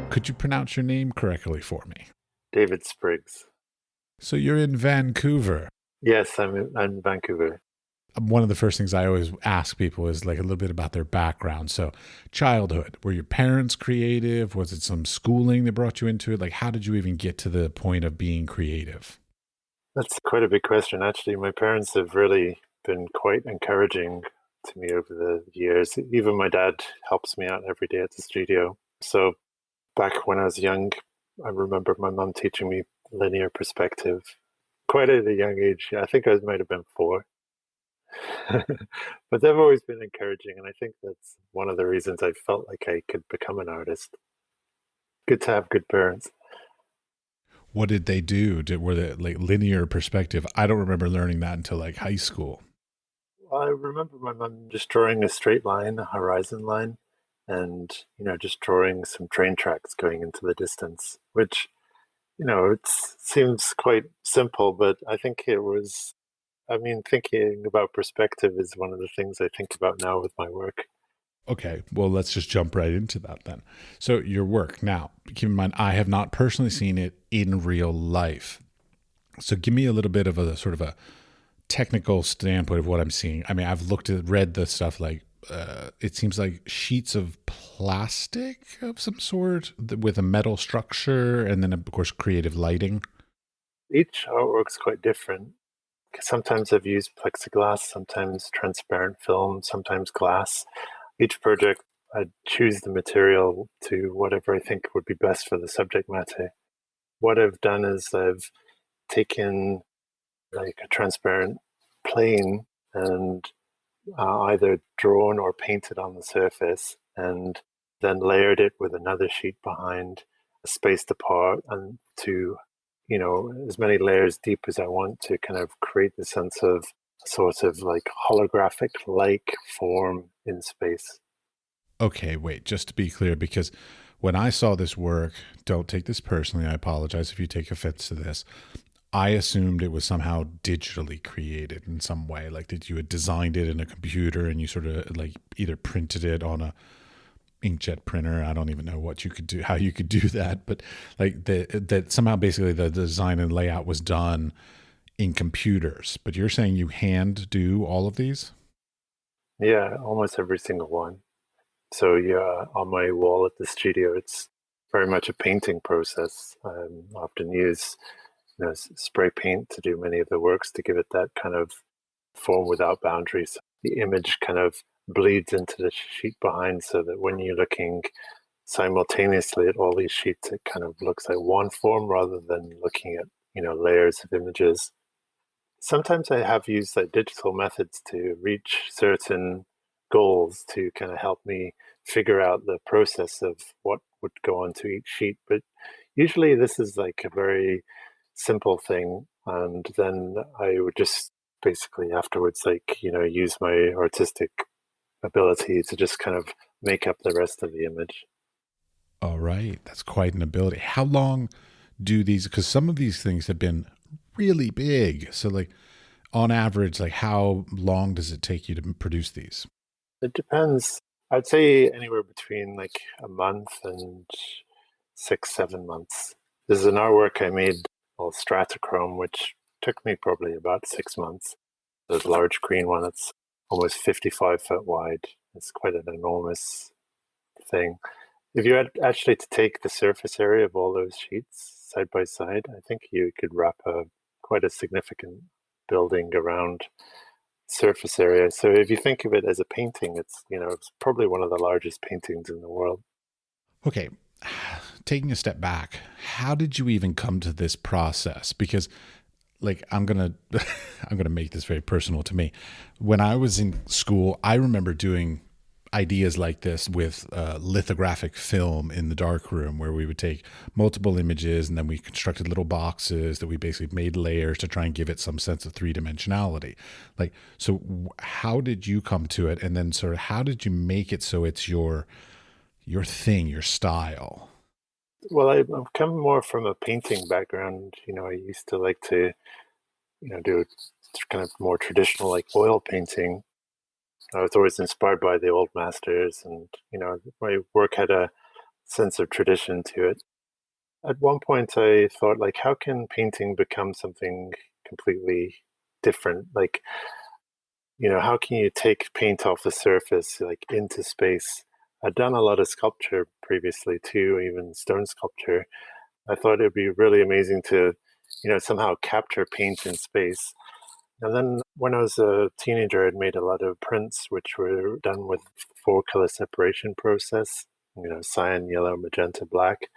Could you pronounce your name correctly for me? David Spriggs. So you're in Vancouver. Yes, I'm in Vancouver. One of the first things I always ask people is like a little bit about their background. So, childhood, were your parents creative? Was it some schooling that brought you into it? Like, how did you even get to the point of being creative? That's quite a big question. Actually, my parents have really been quite encouraging to me over the years. Even my dad helps me out every day at the studio. So back when I was young, I remember my mum teaching me linear perspective quite at a young age. I think I might have been 4. But they've always been encouraging, and I think that's one of the reasons I felt like I could become an artist. Good to have good parents. What did they do? Were they like linear perspective? I don't remember learning that until like high school. I remember my mum just drawing a straight line, a horizon line, and just drawing some train tracks going into the distance, which it seems quite simple, but I think it was. I mean, thinking about perspective is one of the things I think about now with my work. Okay, well, let's just jump right into that then. So, your work. Now, keep in mind, I have not personally seen it in real life. So, give me a little bit of a sort of a technical standpoint of what I'm seeing. I mean, I've read the stuff like it seems like sheets of plastic of some sort with a metal structure, and then, of course, creative lighting. Each artwork's quite different. Sometimes I've used plexiglass, sometimes transparent film, sometimes glass. Each project, I choose the material to whatever I think would be best for the subject matter. What I've done is I've taken like a transparent plane and either drawn or painted on the surface and then layered it with another sheet behind, spaced apart, and to as many layers deep as I want to kind of create the sense of sort of like holographic like form in space. Okay, wait, just to be clear, because when I saw this work, don't take this personally. I apologize if you take offense to this. I assumed it was somehow digitally created in some way, like that you had designed it in a computer and you sort of like either printed it on a inkjet printer. I don't even know what you could do, how you could do that, but like that somehow basically the design and layout was done in computers. But you're saying you hand do all of these? Yeah, almost every single one. So yeah, on my wall at the studio, it's very much a painting process. I often use spray paint to do many of the works to give it that kind of form without boundaries. The image kind of bleeds into the sheet behind so that when you're looking simultaneously at all these sheets, it kind of looks like one form rather than looking at, layers of images. Sometimes I have used like digital methods to reach certain goals to kind of help me figure out the process of what would go onto each sheet. But usually this is like a very simple thing. And then I would just basically afterwards, like, use my artistic ability to just kind of make up the rest of the image. All right, that's quite an ability. How long do these, because some of these things have been really big. So like on average, like how long does it take you to produce these? It depends. I'd say anywhere between like a month and 6, 7 months. This is an artwork I made called Stratochrome, which took me probably about 6 months. The large green one, it's almost 55 foot wide. It's quite an enormous thing. If you had actually to take the surface area of all those sheets side by side, I think you could wrap quite a significant building around surface area. So if you think of it as a painting, it's probably one of the largest paintings in the world. Okay, taking a step back, how did you even come to this process? Because like I'm gonna I'm gonna make this very personal to me. When I was in school, I remember doing ideas like this with lithographic film in the dark room, where we would take multiple images and then we constructed little boxes that we basically made layers to try and give it some sense of three-dimensionality. Like, so how did you come to it, and then sort of how did you make it so it's your thing, your style? Well, I've come more from a painting background. I used to like to do kind of more traditional like oil painting. I was always inspired by the old masters, and my work had a sense of tradition to it. At one point, I thought, like, how can painting become something completely different? Like, how can you take paint off the surface, like, into space? I'd done a lot of sculpture previously too, even stone sculpture. I thought it'd be really amazing to, somehow capture paint in space. And then when I was a teenager, I'd made a lot of prints which were done with four color separation process, cyan, yellow, magenta, black.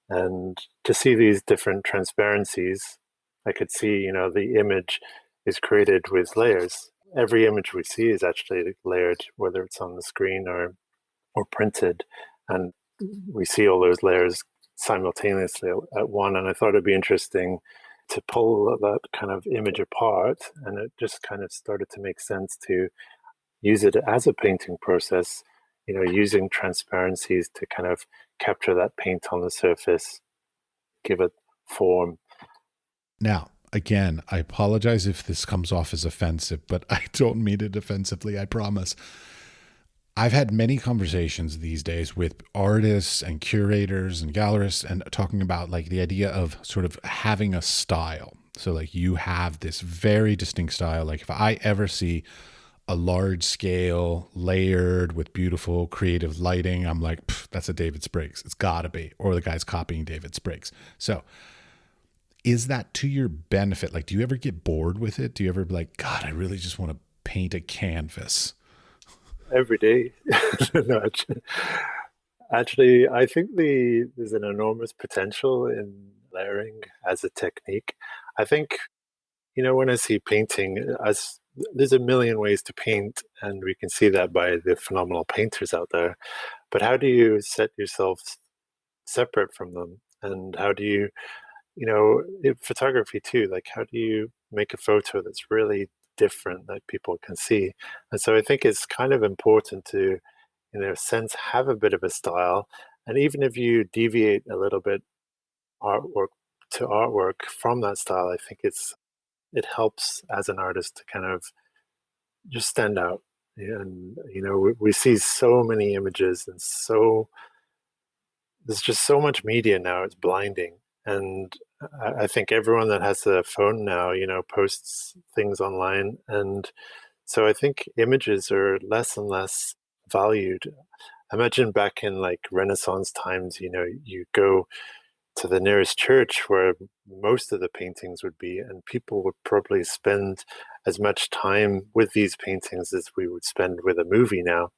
And to see these different transparencies, I could see, the image is created with layers. Every image we see is actually layered, whether it's on the screen or printed. And we see all those layers simultaneously at one. And I thought it'd be interesting to pull that kind of image apart. And it just kind of started to make sense to use it as a painting process, using transparencies to kind of capture that paint on the surface, give it form. Now, again, I apologize if this comes off as offensive, but I don't mean it offensively, I promise. I've had many conversations these days with artists and curators and gallerists and talking about like the idea of sort of having a style. So like you have this very distinct style. Like if I ever see a large scale layered with beautiful creative lighting, I'm like, that's a David Spriggs. It's gotta be. Or the guy's copying David Spriggs. So is that to your benefit? Like, do you ever get bored with it? Do you ever be like, God, I really just want to paint a canvas? Every day. No, actually, I think there's an enormous potential in layering as a technique. I think, when I see painting, as there's a million ways to paint, and we can see that by the phenomenal painters out there. But how do you set yourself separate from them? And how do you, photography too, like how do you make a photo that's really different that people can see? And so I think it's kind of important to, in a sense, have a bit of a style. And even if you deviate a little bit artwork to artwork from that style, I think it helps as an artist to kind of just stand out. And we see so many images, and there's just so much media now, it's blinding. And I think everyone that has a phone now, posts things online. And so I think images are less and less valued. Imagine back in like Renaissance times, you go to the nearest church where most of the paintings would be, and people would probably spend as much time with these paintings as we would spend with a movie now.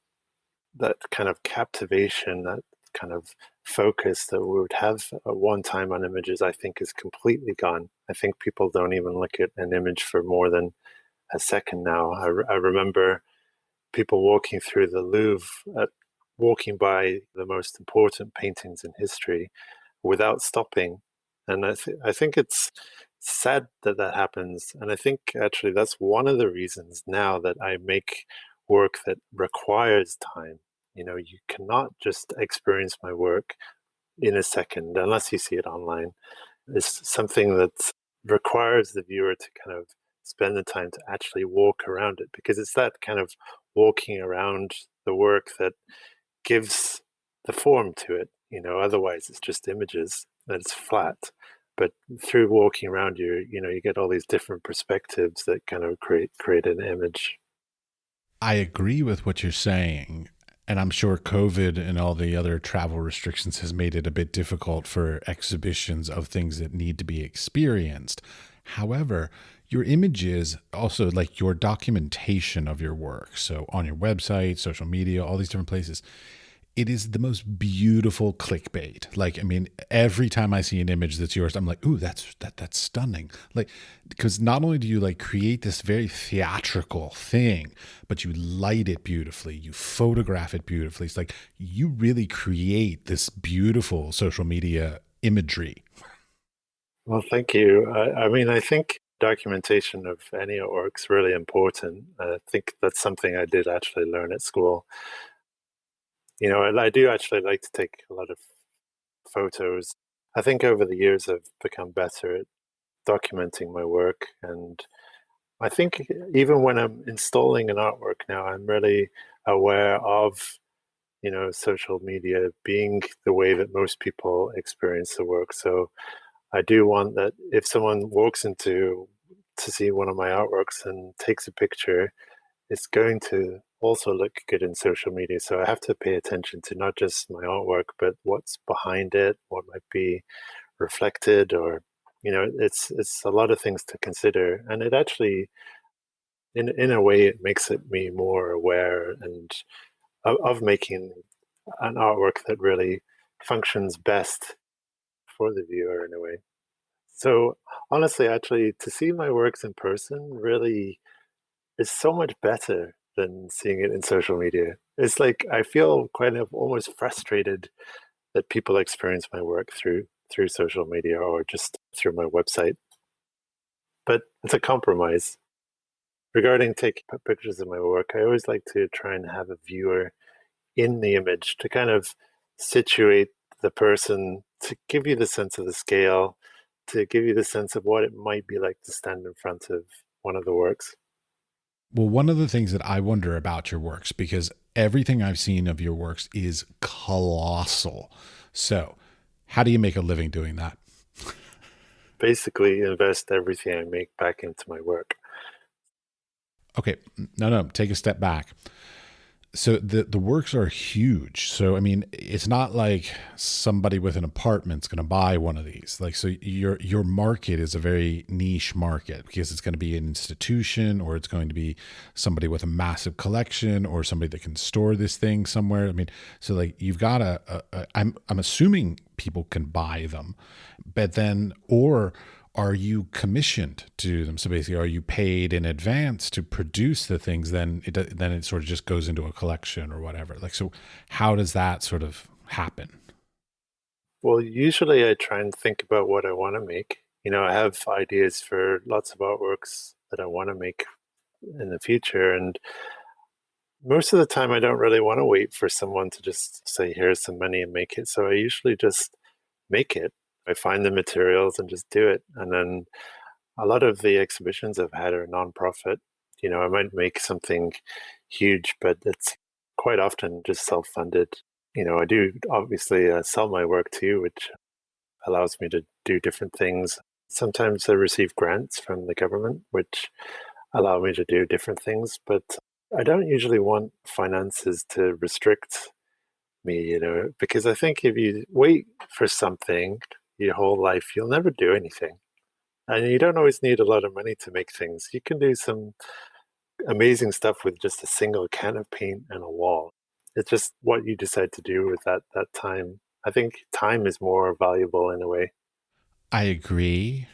That kind of captivation, that kind of focus that we would have at one time on images, I think is completely gone. I think people don't even look at an image for more than a second now. I remember people walking through the Louvre, walking by the most important paintings in history without stopping. And I think it's sad that that happens. And I think actually that's one of the reasons now that I make work that requires time. You cannot just experience my work in a second unless you see it online. It's something that requires the viewer to kind of spend the time to actually walk around it, because it's that kind of walking around the work that gives the form to it. Otherwise it's just images and it's flat. But through walking around, you get all these different perspectives that kind of create an image. I agree with what you're saying. And I'm sure COVID and all the other travel restrictions has made it a bit difficult for exhibitions of things that need to be experienced. However, your images, also like your documentation of your work, so on your website, social media, all these different places, it is the most beautiful clickbait. Like, I mean, every time I see an image that's yours, I'm like, ooh, that's stunning. Like, because not only do you like create this very theatrical thing, but you light it beautifully, you photograph it beautifully. It's like you really create this beautiful social media imagery. Well, thank you. I mean, I think documentation of any artwork is really important. I think that's something I did actually learn at school. I do actually like to take a lot of photos. I think over the years I've become better at documenting my work. And I think even when I'm installing an artwork now, I'm really aware of, social media being the way that most people experience the work. So I do want that if someone walks into to see one of my artworks and takes a picture, it's going to also look good in social media. So I have to pay attention to not just my artwork, but what's behind it, what might be reflected, or it's a lot of things to consider. And it actually, in a way, it makes it me more aware and of making an artwork that really functions best for the viewer in a way. So honestly, actually, to see my works in person really is so much better than seeing it in social media. It's like I feel kind of almost frustrated that people experience my work through social media or just through my website. But it's a compromise. Regarding taking pictures of my work, I always like to try and have a viewer in the image to kind of situate the person, to give you the sense of the scale, to give you the sense of what it might be like to stand in front of one of the works. Well, one of the things that I wonder about your works, because everything I've seen of your works is colossal. So, how do you make a living doing that? Basically, invest everything I make back into my work. Okay, no, take a step back. So the works are huge. So I mean, it's not like somebody with an apartment's going to buy one of these. Like, so your market is a very niche market because it's going to be an institution, or it's going to be somebody with a massive collection, or somebody that can store this thing somewhere. I mean, so like you've got I'm assuming people can buy them, but then, or are you commissioned to do them? So basically, are you paid in advance to produce the things? Then it sort of just goes into a collection or whatever. Like, so how does that sort of happen? Well, usually I try and think about what I want to make. I have ideas for lots of artworks that I want to make in the future. And most of the time, I don't really want to wait for someone to just say, here's some money and make it. So I usually just make it. I find the materials and just do it. And then a lot of the exhibitions I've had are nonprofit. I might make something huge, but it's quite often just self-funded. I do obviously sell my work too, which allows me to do different things. Sometimes I receive grants from the government, which allow me to do different things, but I don't usually want finances to restrict me, because I think if you wait for something your whole life, you'll never do anything. And you don't always need a lot of money to make things. You can do some amazing stuff with just a single can of paint and a wall. It's just what you decide to do with that time. I think time is more valuable in a way. I agree,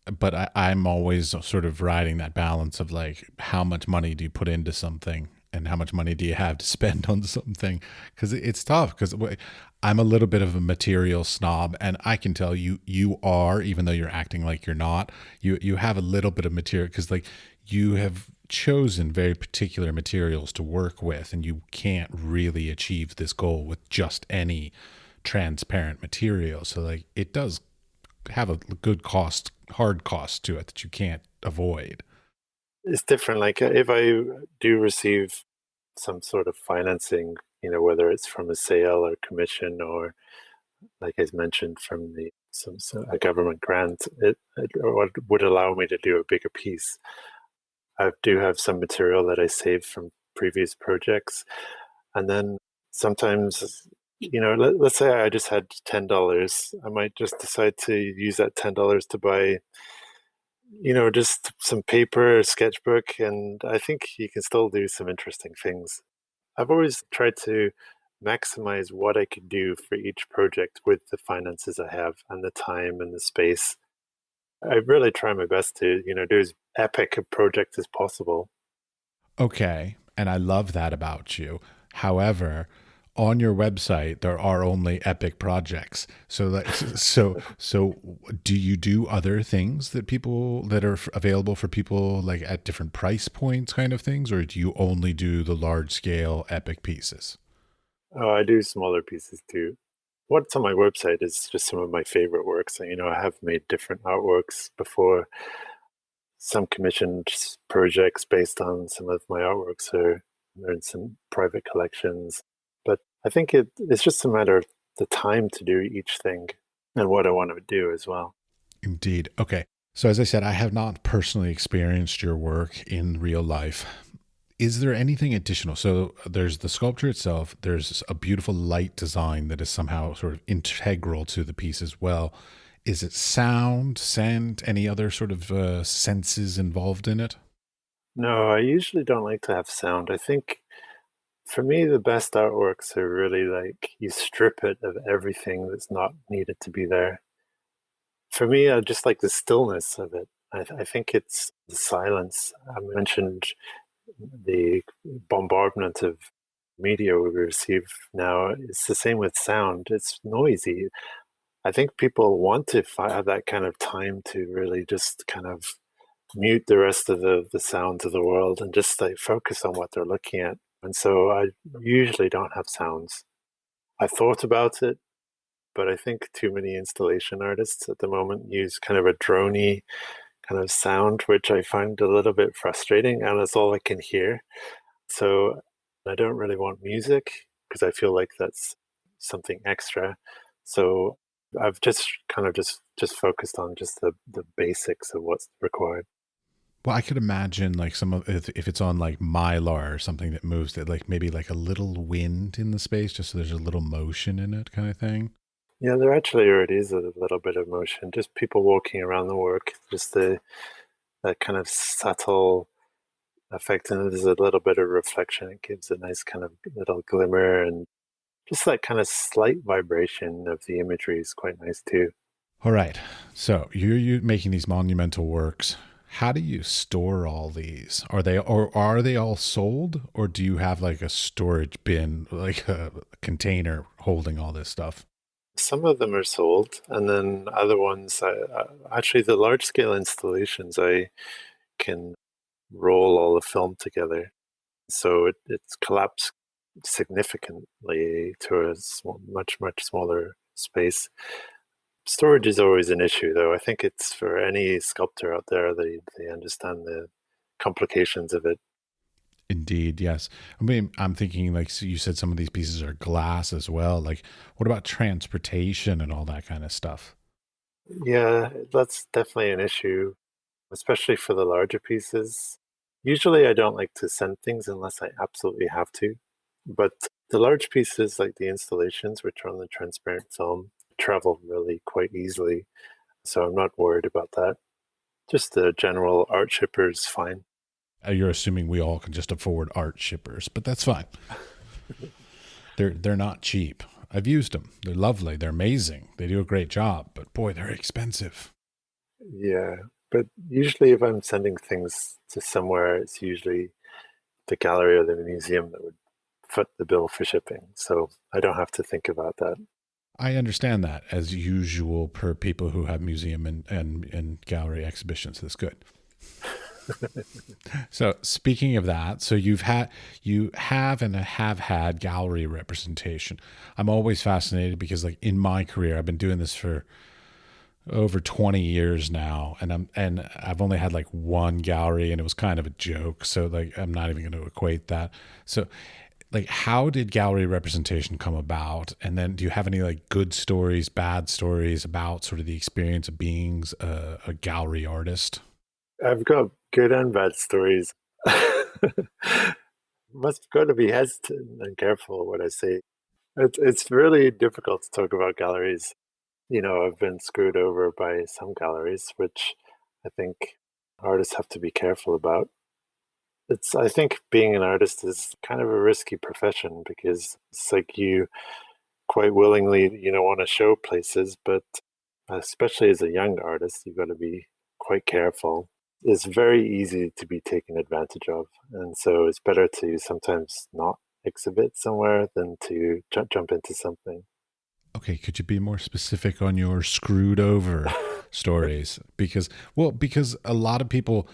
but I'm always sort of riding that balance of like, how much money do you put into something and how much money do you have to spend on something? Because it's tough. Because I'm a little bit of a material snob, and I can tell you are, even though you're acting like you're not. You have a little bit of material because like you have chosen very particular materials to work with, and you can't really achieve this goal with just any transparent material. So like it does have a good cost, hard cost to it that you can't avoid. It's different. Like if I do receive some sort of financing, whether it's from a sale or commission or, like I mentioned, from a government grant, it would allow me to do a bigger piece. I do have some material that I saved from previous projects, and then sometimes, let's say I just had $10, I might just decide to use that $10 to buy, just some paper, a sketchbook, and I think you can still do some interesting things. I've always tried to maximize what I could do for each project with the finances I have and the time and the space. I really try my best to, do as epic a project as possible. Okay. And I love that about you. However, on your website there are only epic projects. So like so do you do other things that people that are available for people like at different price points kind of things, or do you only do the large scale epic pieces? Oh, I do smaller pieces too. what's on my website is just some of my favorite works. And, I have made different artworks before, some commissioned projects based on some of my artworks are in some private collections. But I think it's just a matter of the time to do each thing and what I want to do as well. Indeed. Okay. So, as I said, I have not personally experienced your work in real life. Is there anything additional? So, there's the sculpture itself, there's a beautiful light design that is somehow sort of integral to the piece as well. Is it sound, scent, any other sort of senses involved in it? No, I usually don't like to have sound. I think for me, the best artworks are really like you strip it of everything that's not needed to be there. For me, I just like the stillness of it. I think it's the silence. I mentioned the bombardment of media we receive now. It's the same with sound. It's noisy. I think people want to have that kind of time to really just kind of mute the rest of the sounds of the world and just like focus on what they're looking at. And so I usually don't have sounds. I thought about it, but I think too many installation artists at the moment use kind of a droney kind of sound, which I find a little bit frustrating, and it's all I can hear. So I don't really want music because I feel like that's something extra. So I've just kind of just focused on just the basics of what's required. Well, I could imagine like some of if it's on like mylar or something that moves that like maybe like a little wind in the space, just so there's a little motion in it, kind of thing. Yeah, there actually already is a little bit of motion, just people walking around the work, just the that kind of subtle effect, and there's a little bit of reflection. It gives a nice kind of little glimmer, and just that kind of slight vibration of the imagery is quite nice too. All right. So you're making these monumental works. How do you store all these? Are they all sold, or do you have like a storage bin, like a container holding all this stuff? Some of them are sold, and then other ones, actually, the large scale installations, I can roll all the film together. So it's collapsed significantly to a much smaller space. Storage is always an issue, though. I think it's for any sculptor out there, they understand the complications of it. Indeed, yes. I mean, I'm thinking like so you said, some of these pieces are glass as well. Like, what about transportation and all that kind of stuff? Yeah, that's definitely an issue, especially for the larger pieces. Usually, I don't like to send things unless I absolutely have to. But the large pieces, like the installations, which are on the transparent film, travel really quite easily. So I'm not worried about that. Just the general art shipper is fine. You're assuming we all can just afford art shippers, but that's fine. They're not cheap. I've used them. They're lovely. They're amazing. They do a great job, but boy, they're expensive. Yeah. But usually, if I'm sending things to somewhere, it's usually the gallery or the museum that would foot the bill for shipping. So I don't have to think about that. I understand that as usual per people who have museum and gallery exhibitions. That's good. So speaking of that, so you have and have had gallery representation. I'm always fascinated because like in my career, I've been doing this for over 20 years now, and I've only had like one gallery, and it was kind of a joke. So like I'm not even going to equate that. So like how did gallery representation come about, and then do you have any like good stories, bad stories about sort of the experience of being a gallery artist? I've got good and bad stories. Must got to be hesitant and careful what I say. It's really difficult to talk about galleries. I've been screwed over by some galleries, which I think artists have to be careful about. I think being an artist is kind of a risky profession because it's like you quite willingly, want to show places, but especially as a young artist, you've got to be quite careful. It's very easy to be taken advantage of. And so it's better to sometimes not exhibit somewhere than to jump into something. Okay, could you be more specific on your screwed over stories? Because a lot of people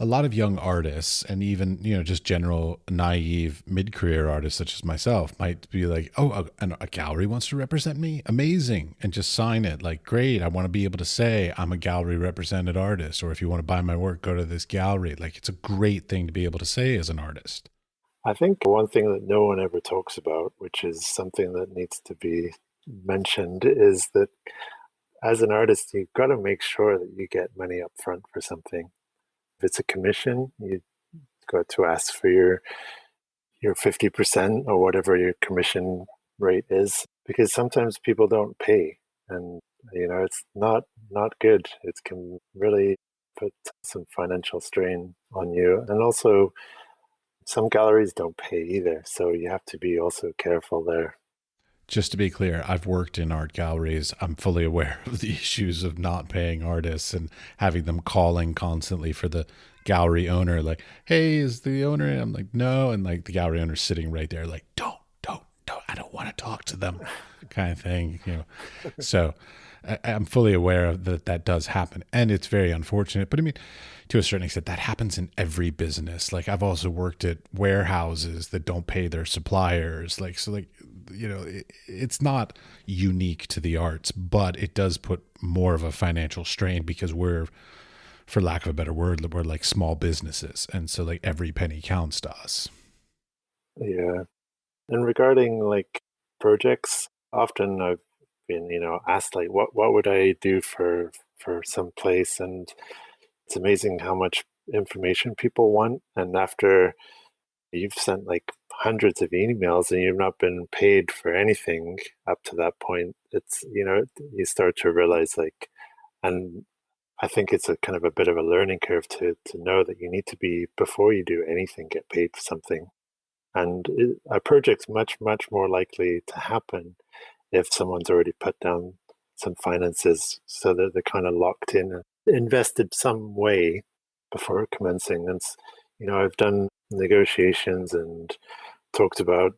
a lot of young artists and even, just general naive mid-career artists such as myself might be like, oh, a gallery wants to represent me, amazing, and just sign it. Like, great, I want to be able to say I'm a gallery represented artist, or if you want to buy my work, go to this gallery. Like, it's a great thing to be able to say as an artist. I think one thing that no one ever talks about, which is something that needs to be mentioned, is that as an artist, you've got to make sure that you get money up front for something. If it's a commission, you've got to ask for your 50% or whatever your commission rate is, because sometimes people don't pay, and it's not good. It can really put some financial strain on you. And also some galleries don't pay either, so you have to be also careful there. Just to be clear, I've worked in art galleries. I'm fully aware of the issues of not paying artists and having them calling constantly for the gallery owner, like, hey, is the owner? And I'm like, no. And like the gallery owner's sitting right there, like, don't, I don't want to talk to them, kind of thing. So I'm fully aware of that does happen. And it's very unfortunate. But I mean, to a certain extent, that happens in every business. Like, I've also worked at warehouses that don't pay their suppliers. Like, so like, it's not unique to the arts, but it does put more of a financial strain because we're, for lack of a better word, we're like small businesses. And so like every penny counts to us. Yeah. And regarding like projects, often I've been, asked like what would I do for some place, and it's amazing how much information people want. And after you've sent like hundreds of emails and you've not been paid for anything up to that point, it's, you start to realize like, and I think it's a kind of a bit of a learning curve to know that you need to be, before you do anything, get paid for something. And a project's much, much more likely to happen if someone's already put down some finances so that they're kind of locked in and invested some way before commencing. And, I've done negotiations and talked about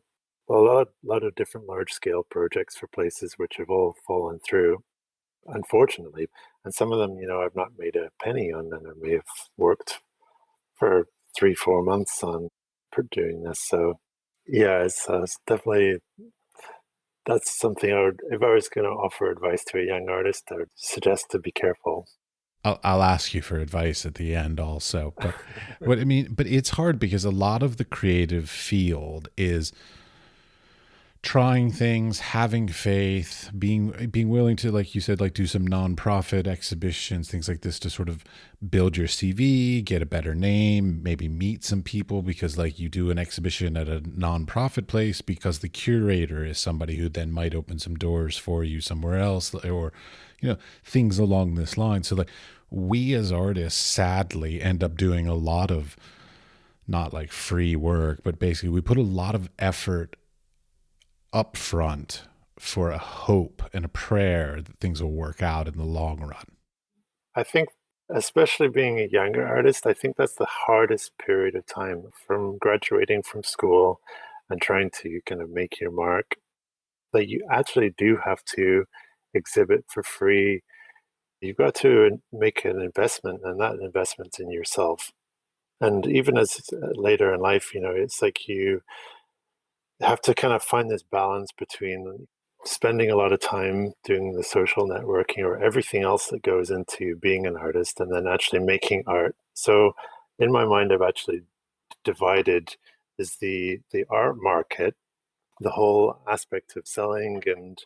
a lot of different large scale projects for places which have all fallen through, unfortunately. And some of them, I've not made a penny on, and I may have worked for 3-4 months on doing this. So yeah, it's definitely, that's something I would, if I was going to offer advice to a young artist, I would suggest to be careful. I'll ask you for advice at the end also, but what I mean, but it's hard because a lot of the creative field is trying things, having faith, being willing to, like you said, like do some nonprofit exhibitions, things like this to sort of build your CV, get a better name, maybe meet some people, because like you do an exhibition at a nonprofit place because the curator is somebody who then might open some doors for you somewhere else, or things along this line. So like we as artists sadly end up doing a lot of not like free work, but basically we put a lot of effort up front for a hope and a prayer that things will work out in the long run. I think, especially being a younger artist, I think that's the hardest period of time, from graduating from school and trying to kind of make your mark. That you actually do have to exhibit for free. You've got to make an investment, and that investment's in yourself. And even as later in life, it's like you have to kind of find this balance between spending a lot of time doing the social networking or everything else that goes into being an artist, and then actually making art. So in my mind, I've actually divided is the art market, the whole aspect of selling and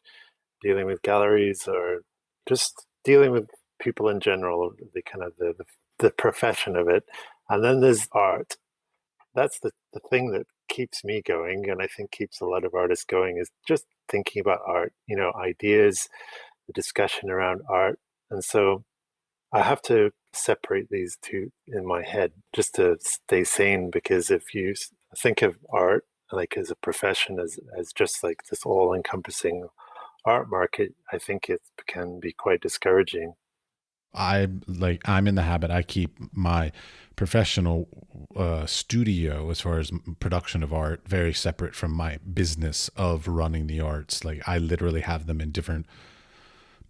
dealing with galleries, or just dealing with people in general, the kind of the profession of it. And then there's art. That's the thing that keeps me going, and I think keeps a lot of artists going, is just thinking about art, ideas, the discussion around art. And so I have to separate these two in my head just to stay sane, because if you think of art like as a profession, as just like this all encompassing art market, I think it can be quite discouraging. I'm in the habit. I keep my professional studio, as far as production of art, very separate from my business of running the arts. Like I literally have them in different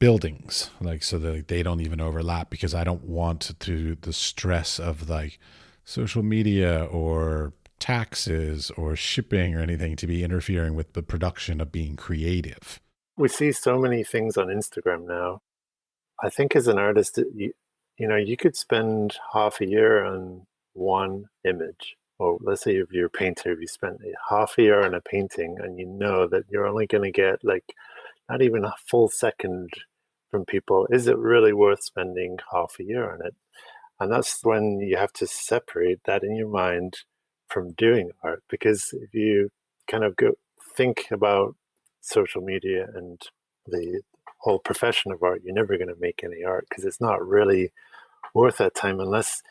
buildings, like so that they don't even overlap, because I don't want to the stress of like social media or taxes or shipping or anything to be interfering with the production of being creative. We see so many things on Instagram now. I think as an artist, you know, you could spend half a year on one image. Or let's say if you're a painter, if you spent half a year on a painting and you know that you're only going to get like not even a full second from people, is it really worth spending half a year on it? And that's when you have to separate that in your mind from doing art. Because if you kind of go think about social media and the whole profession of art, you're never going to make any art because it's not really worth that time unless,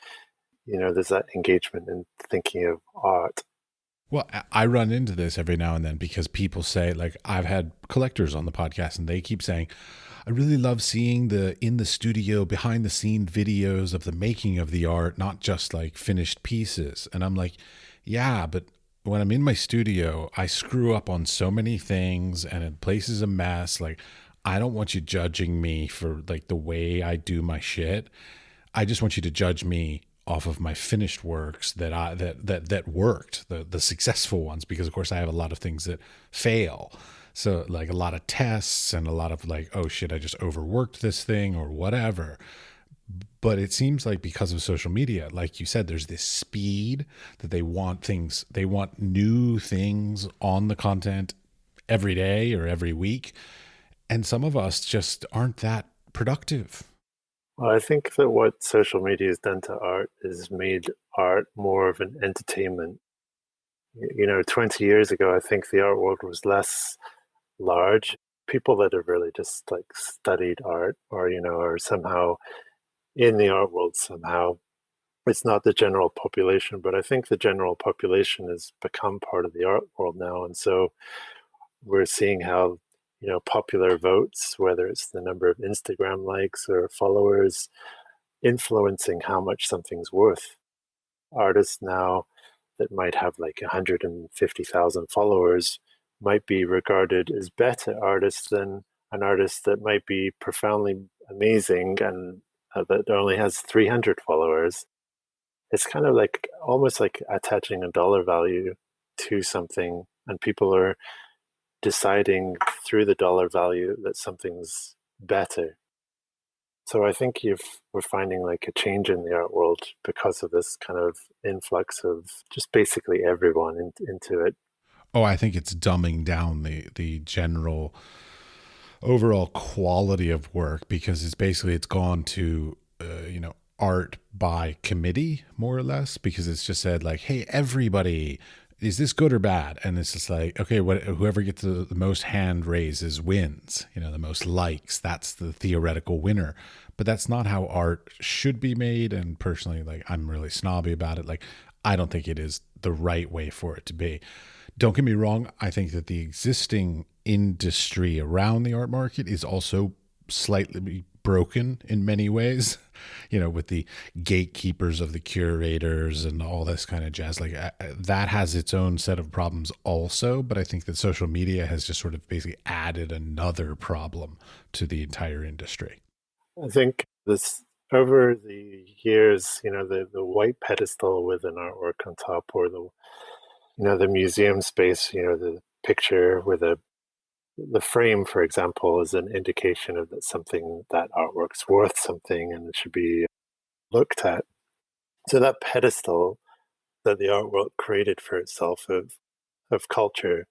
you know, there's that engagement in thinking of art. Well, I run into this every now and then because people say, like, I've had collectors on the podcast and they keep saying, I really love seeing the in the studio behind the scene videos of the making of the art, not just like finished pieces. And I'm like, yeah, but when I'm in my studio, I screw up on so many things and the place is a mess. Like, I don't want you judging me for like the way I do my shit. I just want you to judge me off of my finished works that worked, the successful ones, because of course I have a lot of things that fail. So like a lot of tests and a lot of like, oh shit, I just overworked this thing or whatever. But it seems like because of social media, like you said, there's this speed that they want new things on the content every day or every week. And some of us just aren't that productive. Well, I think that what social media has done to art is made art more of an entertainment. You know, 20 years ago, I think the art world was less large. People that have really just like studied art or, you know, are somehow in the art world somehow. It's not the general population, but I think the general population has become part of the art world now. And so we're seeing how, you know, popular votes, whether it's the number of Instagram likes or followers, influencing how much something's worth. Artists now that might have like 150,000 followers might be regarded as better artists than an artist that might be profoundly amazing and that only has 300 followers. It's kind of like almost like attaching a dollar value to something, and people are deciding through the dollar value that something's better. So I think we're finding like a change in the art world because of this kind of influx of just basically everyone into it. Oh, I think it's dumbing down the general overall quality of work, because it's gone to art by committee, more or less, because it's just said like, hey, everybody, is this good or bad? And it's just like, okay, whoever gets the most hand raises wins, the most likes, that's the theoretical winner. But that's not how art should be made. And personally, like, I'm really snobby about it. Like, I don't think it is the right way for it to be. Don't get me wrong, I think that the existing industry around the art market is also slightly broken in many ways, with the gatekeepers of the curators and all this kind of jazz. Like, that has its own set of problems also, but I think that social media has just sort of basically added another problem to the entire industry. I think this over the years, the white pedestal with an artwork on top, or the museum space, the picture with the frame, for example, is an indication of that artwork's worth something and it should be looked at. So that pedestal that the art world created for itself of culture,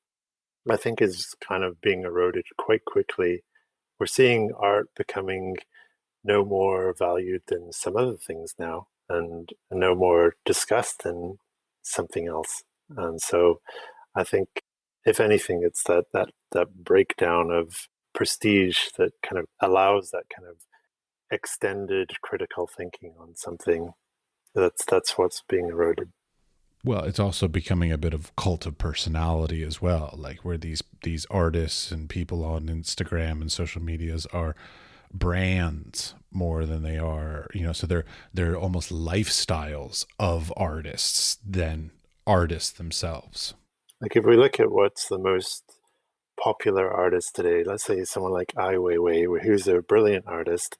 I think, is kind of being eroded quite quickly. We're seeing art becoming no more valued than some other things now, and no more discussed than something else. And so I think, if anything, it's that breakdown of prestige that kind of allows that kind of extended critical thinking on something. That's what's being eroded. Well, it's also becoming a bit of cult of personality as well, like where these artists and people on Instagram and social medias are brands more than they are, so they're almost lifestyles of artists than artists themselves. Like, if we look at what's the most popular artist today, let's say someone like Ai Weiwei, who's a brilliant artist,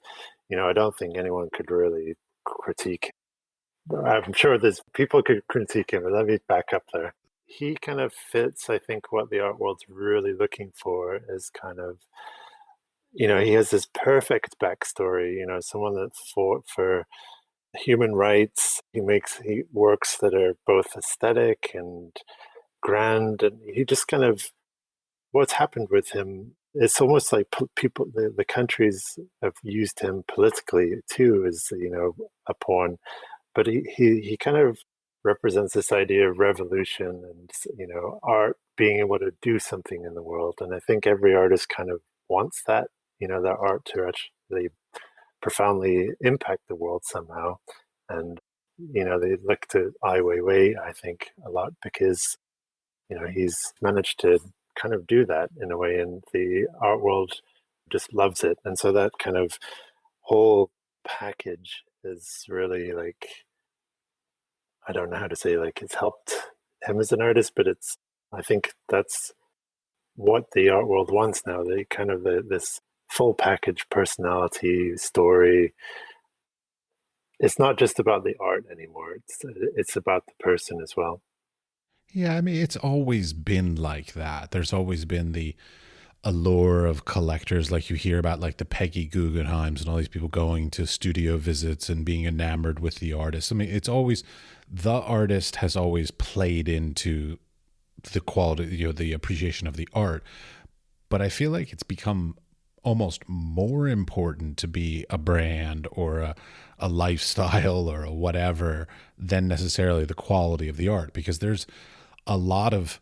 I don't think anyone could really critique. I'm sure there's people could critique him, but let me back up there. He kind of fits, I think, what the art world's really looking for is kind of, he has this perfect backstory, someone that fought for human rights. He works that are both aesthetic and grand, and he just kind of what's happened with him. It's almost like people, the countries have used him politically too, as a pawn. But he kind of represents this idea of revolution and art being able to do something in the world. And I think every artist kind of wants that, their art to actually profoundly impact the world somehow. And they look to Ai Weiwei, I think, a lot because he's managed to kind of do that in a way, and the art world just loves it. And so that kind of whole package is really like, I don't know how to say, like, it's helped him as an artist, but I think that's what the art world wants now. They kind of this full package personality story. It's not just about the art anymore. It's about the person as well. Yeah, I mean, it's always been like that. There's always been the allure of collectors, like you hear about, like the Peggy Guggenheims and all these people going to studio visits and being enamored with the artist. I mean, it's always the artist has always played into the quality, the appreciation of the art. But I feel like it's become almost more important to be a brand or a lifestyle or a whatever than necessarily the quality of the art, because there's a lot of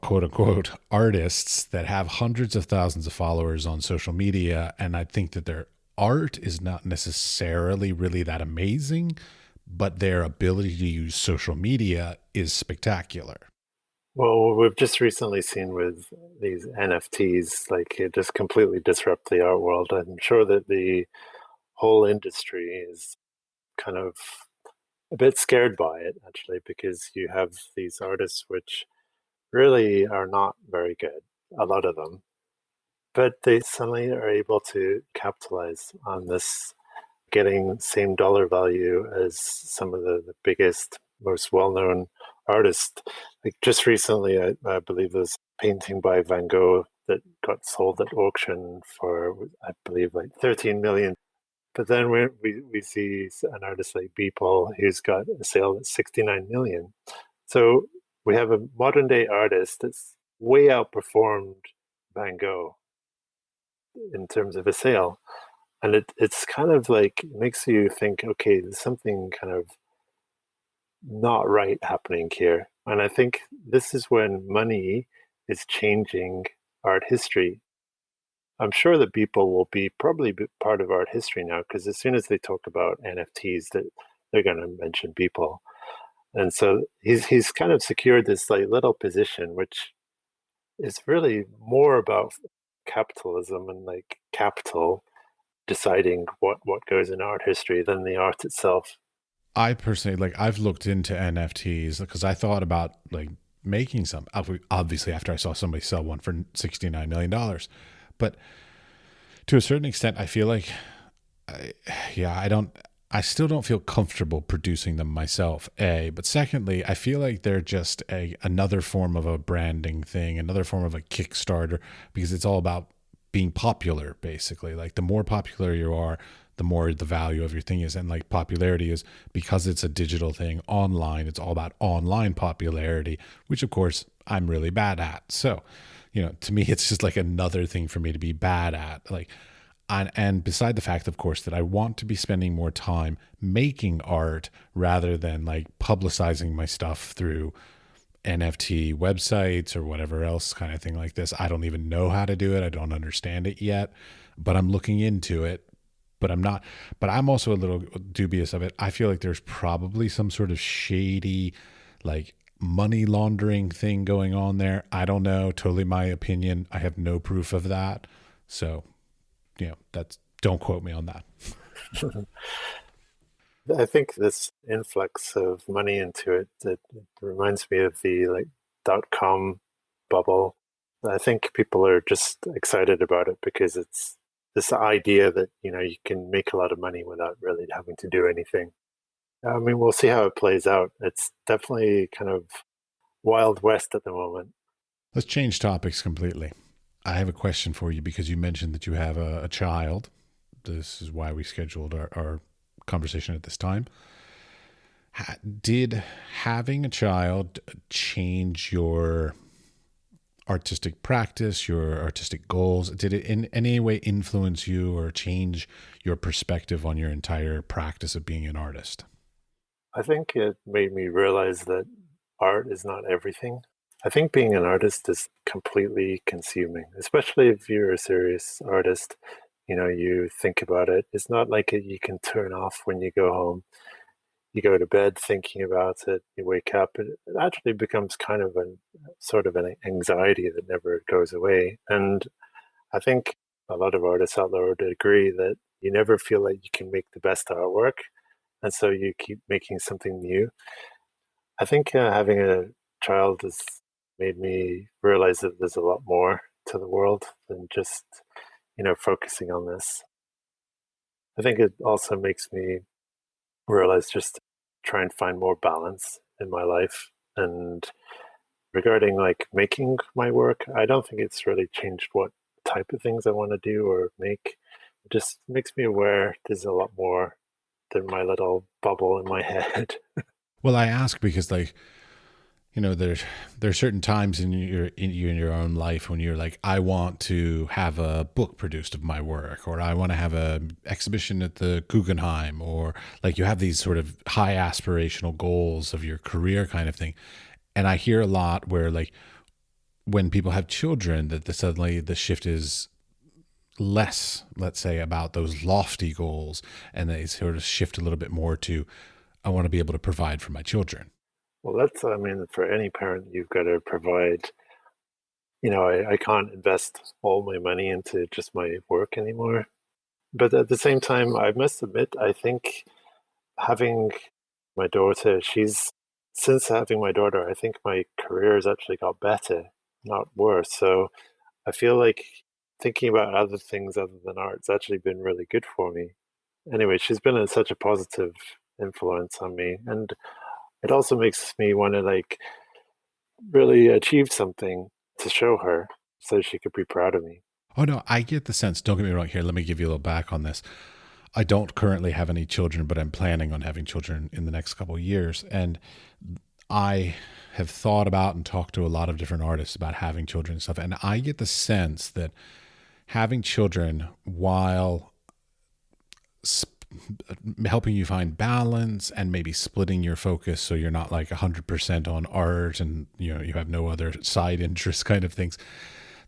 quote unquote artists that have hundreds of thousands of followers on social media. And I think that their art is not necessarily really that amazing, but their ability to use social media is spectacular. Well, we've just recently seen with these NFTs, like it just completely disrupt the art world. I'm sure that the whole industry is kind of a bit scared by it, actually, because you have these artists which really are not very good, a lot of them, but they suddenly are able to capitalize on this, getting same dollar value as some of the biggest, most well-known artists. Like just recently, I believe there's a painting by Van Gogh that got sold at auction for, I believe, like 13 million. But then we see an artist like Beeple who's got a sale at 69 million. So we have a modern day artist that's way outperformed Van Gogh in terms of a sale. And it's kind of like, it makes you think, okay, there's something kind of not right happening here. And I think this is when money is changing art history. I'm sure that people will be probably part of art history now, because as soon as they talk about NFTs, that they're going to mention people. And so he's kind of secured this like little position, which is really more about capitalism and like capital deciding what goes in art history than the art itself. I personally, like, I've looked into NFTs because I thought about like making some, obviously after I saw somebody sell one for $69 million. But to a certain extent, I feel like, yeah, I still don't feel comfortable producing them myself, A. But secondly, I feel like they're just another form of a branding thing, another form of a Kickstarter, because it's all about being popular, basically. Like the more popular you are, the more the value of your thing is. And like popularity is, because it's a digital thing online, it's all about online popularity, which of course I'm really bad at. So, to me, it's just like another thing for me to be bad at. Like, and beside the fact, of course, that I want to be spending more time making art rather than like publicizing my stuff through NFT websites or whatever else kind of thing like this. I don't even know how to do it. I don't understand it yet, but I'm looking into it. But I'm also a little dubious of it. I feel like there's probably some sort of shady, like money laundering thing going on there. I don't know. Totally my opinion. I have no proof of that. So, don't quote me on that. I think this influx of money into it, that reminds me of the like .com bubble. I think people are just excited about it because it's this idea that, you can make a lot of money without really having to do anything. I mean, we'll see how it plays out. It's definitely kind of Wild West at the moment. Let's change topics completely. I have a question for you because you mentioned that you have a child. This is why we scheduled our conversation at this time. Did having a child change your artistic practice, your artistic goals? Did it in any way influence you or change your perspective on your entire practice of being an artist? I think it made me realize that art is not everything. I think being an artist is completely consuming, especially if you're a serious artist. You think about it. It's not like you can turn off when you go home. You go to bed thinking about it. You wake up, and it actually becomes kind of an sort of an anxiety that never goes away. And I think a lot of artists out there would agree that you never feel like you can make the best artwork, and so you keep making something new. I think having a child has made me realize that there's a lot more to the world than just, focusing on this. I think it also makes me realize just to try and find more balance in my life. And regarding like making my work, I don't think it's really changed what type of things I want to do or make. It just makes me aware there's a lot more than my little bubble in my head. Well, I ask because like there's certain times in your own life when you're like, I want to have a book produced of my work, or I want to have a exhibition at the Guggenheim, or like you have these sort of high aspirational goals of your career kind of thing. And I hear a lot where like when people have children that suddenly the shift is less, let's say, about those lofty goals, and they sort of shift a little bit more to, I want to be able to provide for my children. Well, I mean, for any parent, you've got to provide. I can't invest all my money into just my work anymore. But at the same time, I must admit, I think having my daughter, since having my daughter, I think my career has actually got better, not worse. So I feel like thinking about other things other than art's actually been really good for me. Anyway, she's been such a positive influence on me. And it also makes me want to like really achieve something to show her so she could be proud of me. Oh no, I get the sense. Don't get me wrong here. Let me give you a little back on this. I don't currently have any children, but I'm planning on having children in the next couple of years. And I have thought about and talked to a lot of different artists about having children and stuff. And I get the sense that having children, while helping you find balance and maybe splitting your focus so you're not like 100% on art and you have no other side interests kind of things,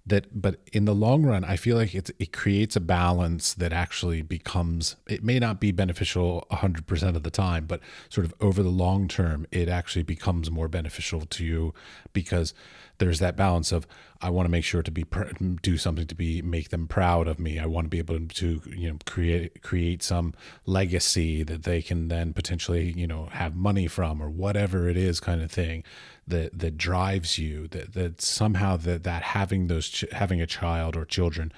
but in the long run, I feel like it creates a balance that actually becomes, it may not be beneficial 100% of the time, but sort of over the long term, it actually becomes more beneficial to you because there's that balance of, I want to make sure to do something to make them proud of me. I want to be able to create some legacy that they can then potentially have money from, or whatever it is, kind of thing that drives you. That somehow that having a child or children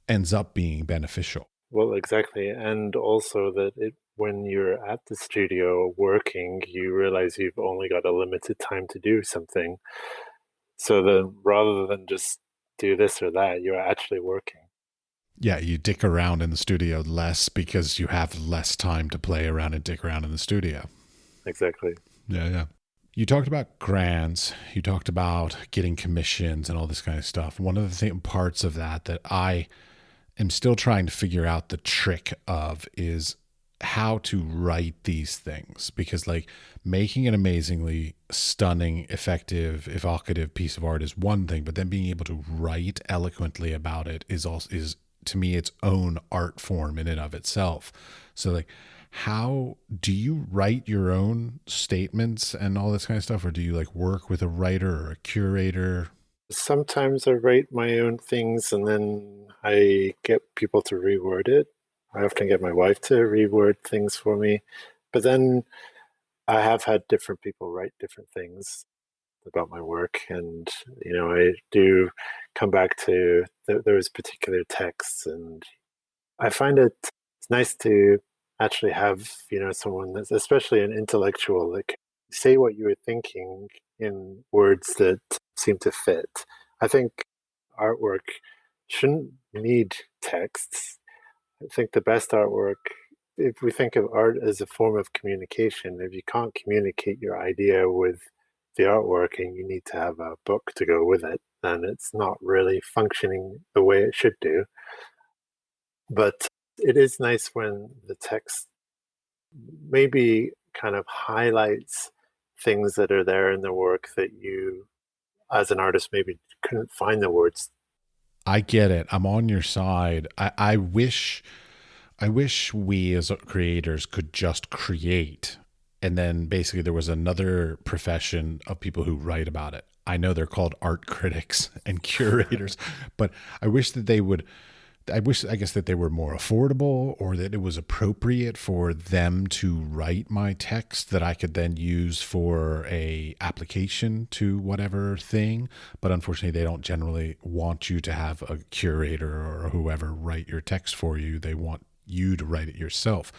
ends up being beneficial. Well, exactly. And also that when you're at the studio working, you realize you've only got a limited time to do something. So then rather than just do this or that, you're actually working. Yeah, you dick around in the studio less because you have less time to play around and dick around in the studio. Exactly. Yeah, yeah. You talked about grants. You talked about getting commissions and all this kind of stuff. One of the parts of that I am still trying to figure out the trick of is how to write these things, because like making an amazingly stunning, effective, evocative piece of art is one thing, but then being able to write eloquently about it is to me its own art form in and of itself. So like, how do you write your own statements and all this kind of stuff, or do you like work with a writer or a curator? Sometimes I write my own things and then I get people to reword it. I often get my wife to reword things for me. But then I have had different people write different things about my work. And, I do come back to those particular texts. And I find it's nice to actually have, someone that's especially an intellectual that can say what you were thinking in words that seem to fit. I think artwork shouldn't need texts. I think the best artwork, if we think of art as a form of communication, if you can't communicate your idea with the artwork and you need to have a book to go with it, then it's not really functioning the way it should do. But it is nice when the text maybe kind of highlights things that are there in the work that you, as an artist, maybe couldn't find the words. I get it. I'm on your side. I wish we as creators could just create, and then basically there was another profession of people who write about it. I know they're called art critics and curators, but I wish that they would. I guess that they were more affordable, or that it was appropriate for them to write my text that I could then use for a application to whatever thing. But unfortunately, they don't generally want you to have a curator or whoever write your text for you. They want you to write it yourself,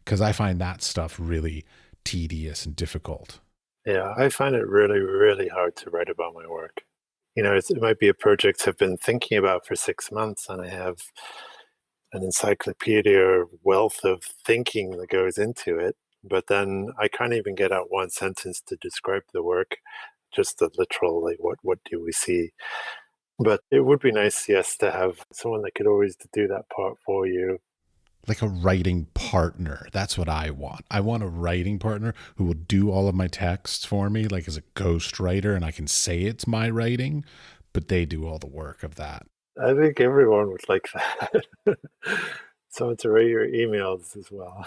because I find that stuff really tedious and difficult. Yeah, I find it really, really hard to write about my work. It might be a project I've been thinking about for 6 months, and I have an encyclopedia wealth of thinking that goes into it. But then I can't even get out one sentence to describe the work, just the literal, like, what do we see? But it would be nice, yes, to have someone that could always do that part for you. Like a writing partner. That's what I want. I want a writing partner who will do all of my texts for me, like as a ghost writer, and I can say it's my writing, but they do all the work of that. I think everyone would like that. Someone to write your emails as well.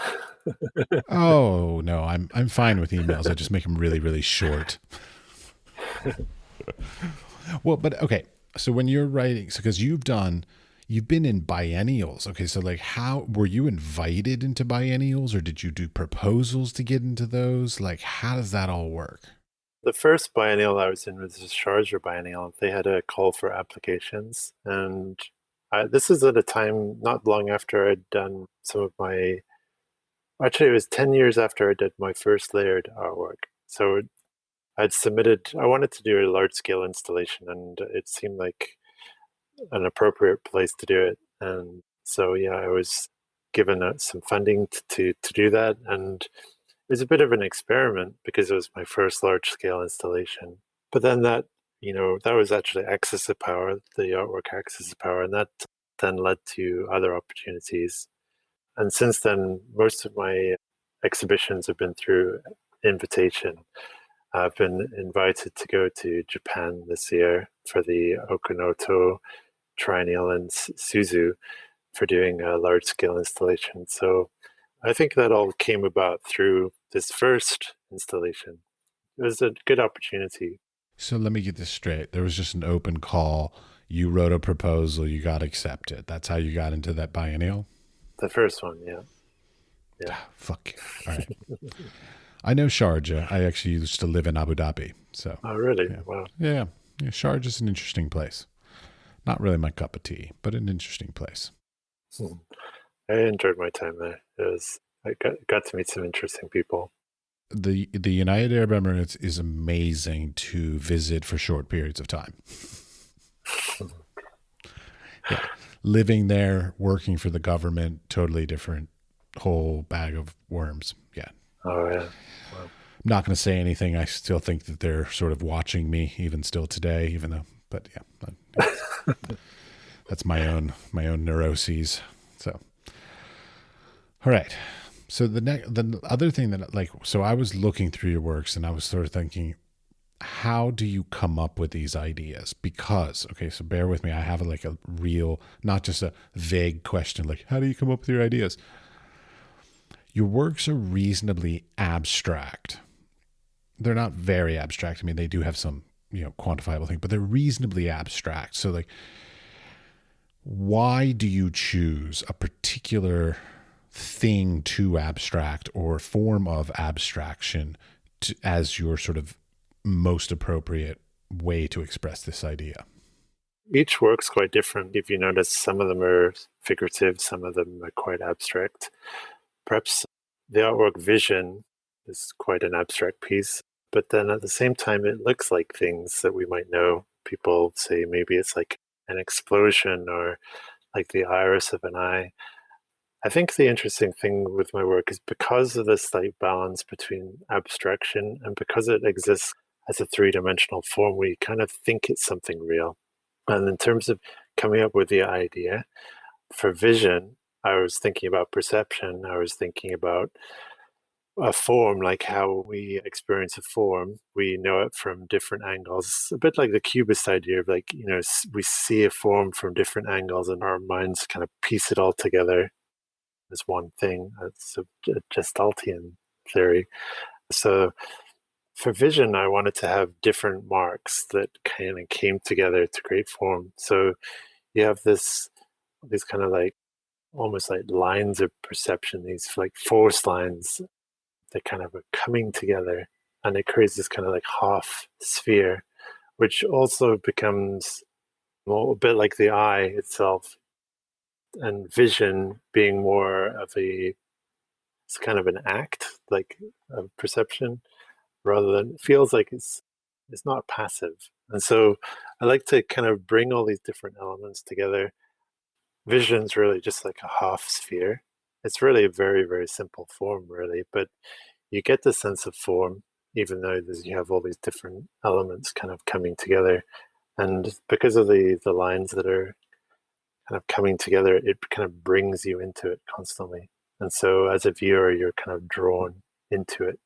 Oh no, I'm fine with emails. I just make them really, really short. Well, but okay. So when you're writing, so because you've been in biennials. Okay, so like, how were you invited into biennials, or did you do proposals to get into those? Like, how does that all work? The first biennial I was in was the Sharjah biennial. They had a call for applications, and this is at a time not long after I'd done some of my. Actually, it was 10 years after I did my first layered artwork. So I'd submitted. I wanted to do a large scale installation, and it seemed like an appropriate place to do it. And so, yeah, I was given some funding to do that. And it was a bit of an experiment because it was my first large scale installation. But then that was actually Axis of Power, the artwork Axis of Power. And that then led to other opportunities. And since then, most of my exhibitions have been through invitation. I've been invited to go to Japan this year for the Okinoto Triennial in Suzu for doing a large scale installation. So I think that all came about through this first installation. It was a good opportunity. So let me get this straight. There was just an open call. You wrote a proposal. You got accepted. That's how you got into that biennial? The first one, yeah. Yeah. Fuck you. All right. I know Sharjah. I actually used to live in Abu Dhabi. So. Oh, really? Yeah. Wow. Yeah. Sharjah's an interesting place. Not really my cup of tea, but an interesting place. I enjoyed my time there. I got to meet some interesting people. The United Arab Emirates is amazing to visit for short periods of time. Yeah. Living there, working for the government, totally different whole bag of worms. Yeah. Oh, yeah. Wow. I'm not going to say anything. I still think that they're sort of watching me even still today, even though, but yeah. That's my own neuroses. So, all right. So the other thing that so I was looking through your works and I was sort of thinking, how do you come up with these ideas? Because, okay, so bear with me. I have a real, not just a vague question, like, how do you come up with your ideas? Your works are reasonably abstract. They're not very abstract. I mean, they do have some, quantifiable thing, but they're reasonably abstract. So like, why do you choose a particular thing to abstract or form of abstraction as your sort of most appropriate way to express this idea? Each work's quite different. If you notice, some of them are figurative, some of them are quite abstract. Perhaps the artwork Vision is quite an abstract piece, but then at the same time, it looks like things that we might know. People say maybe it's like an explosion or like the iris of an eye. I think the interesting thing with my work is because of this like balance between abstraction and because it exists as a three-dimensional form, we kind of think it's something real. And in terms of coming up with the idea for Vision, I was thinking about perception. I was thinking about a form, like how we experience a form. We know it from different angles, a bit like the cubist idea of like, we see a form from different angles and our minds kind of piece it all together as one thing. It's a Gestaltian theory. So for Vision, I wanted to have different marks that kind of came together to create form. So you have these kind of like almost like lines of perception, these like force lines that kind of are coming together, and it creates this kind of like half sphere, which also becomes well, a bit like the eye itself, and vision being more of it's kind of an act, like of perception, rather than it feels like it's not passive. And so I like to kind of bring all these different elements together. Vision's really just like a half sphere. It's really a very, very simple form, really, but you get the sense of form, even though you have all these different elements kind of coming together. And because of the lines that are kind of coming together, it kind of brings you into it constantly. And so as a viewer, you're kind of drawn into it,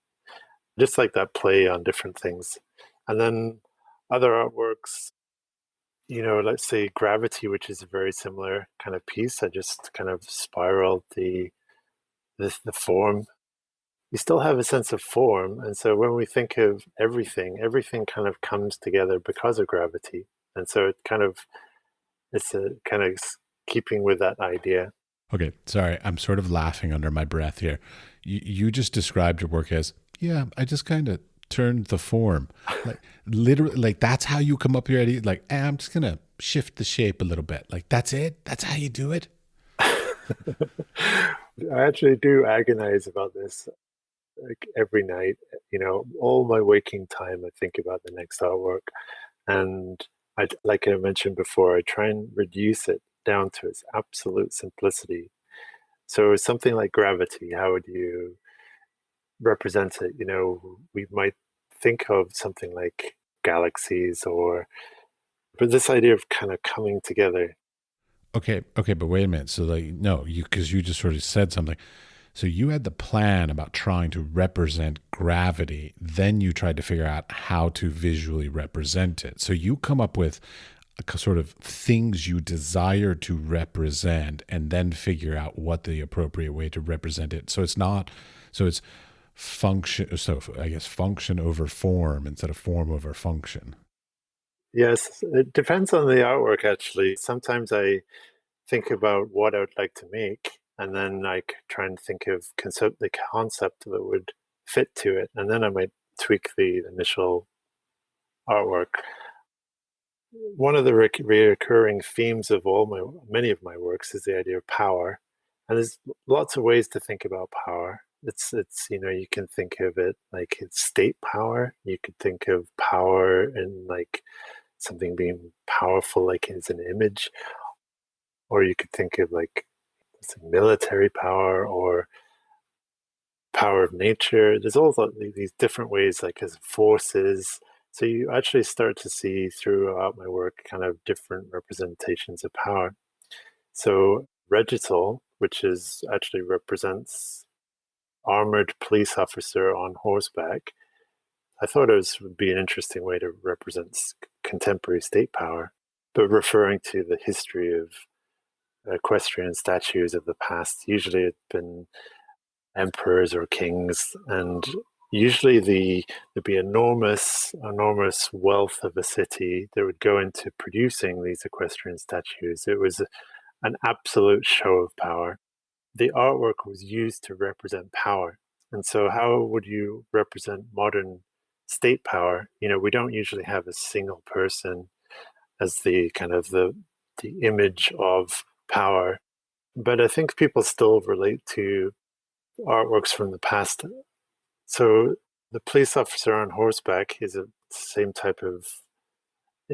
just like that play on different things. And then other artworks, let's say Gravity, which is a very similar kind of piece. I just kind of spiraled the form. You still have a sense of form, and so when we think of everything kind of comes together because of gravity. And so it's a kind of keeping with that idea. Okay, sorry, I'm sort of laughing under my breath here. You just described your work as, yeah, I just kind of turned the form. Like literally, like that's how you come up with your idea. Like, I'm just gonna shift the shape a little bit. Like that's it. That's how you do it. I actually do agonize about this like every night. All my waking time, I think about the next artwork, and like I mentioned before, I try and reduce it down to its absolute simplicity. So something like gravity, how would you represent it? We might think of something like galaxies but this idea of kind of coming together. Okay, but wait a minute. So like, no, because you just sort of said something. So you had the plan about trying to represent gravity, then you tried to figure out how to visually represent it. So you come up with a sort of things you desire to represent and then figure out what the appropriate way to represent it. So it's not, so it's function, so I guess function over form instead of form over function. Yes, it depends on the artwork actually. Sometimes I think about what I would like to make, and then I try and think of the concept that would fit to it, and then I might tweak the initial artwork. One of the recurring themes of many of my works is the idea of power, and there's lots of ways to think about power. It's you can think of it like it's state power. You could think of power in like something being powerful, like as an image, or you could think of like military power or power of nature. There's all these different ways, like as forces. So you actually start to see throughout my work kind of different representations of power. So Regital, which is actually represents armored police officer on horseback. I thought would be an interesting way to represent contemporary state power, but referring to the history of equestrian statues of the past. Usually it's been emperors or kings, and usually there'd be enormous wealth of a city that would go into producing these equestrian statues. It was an absolute show of power. The artwork was used to represent power. And so how would you represent modern state power? We don't usually have a single person as the kind of the image of power. But I think people still relate to artworks from the past. So the police officer on horseback is a same type of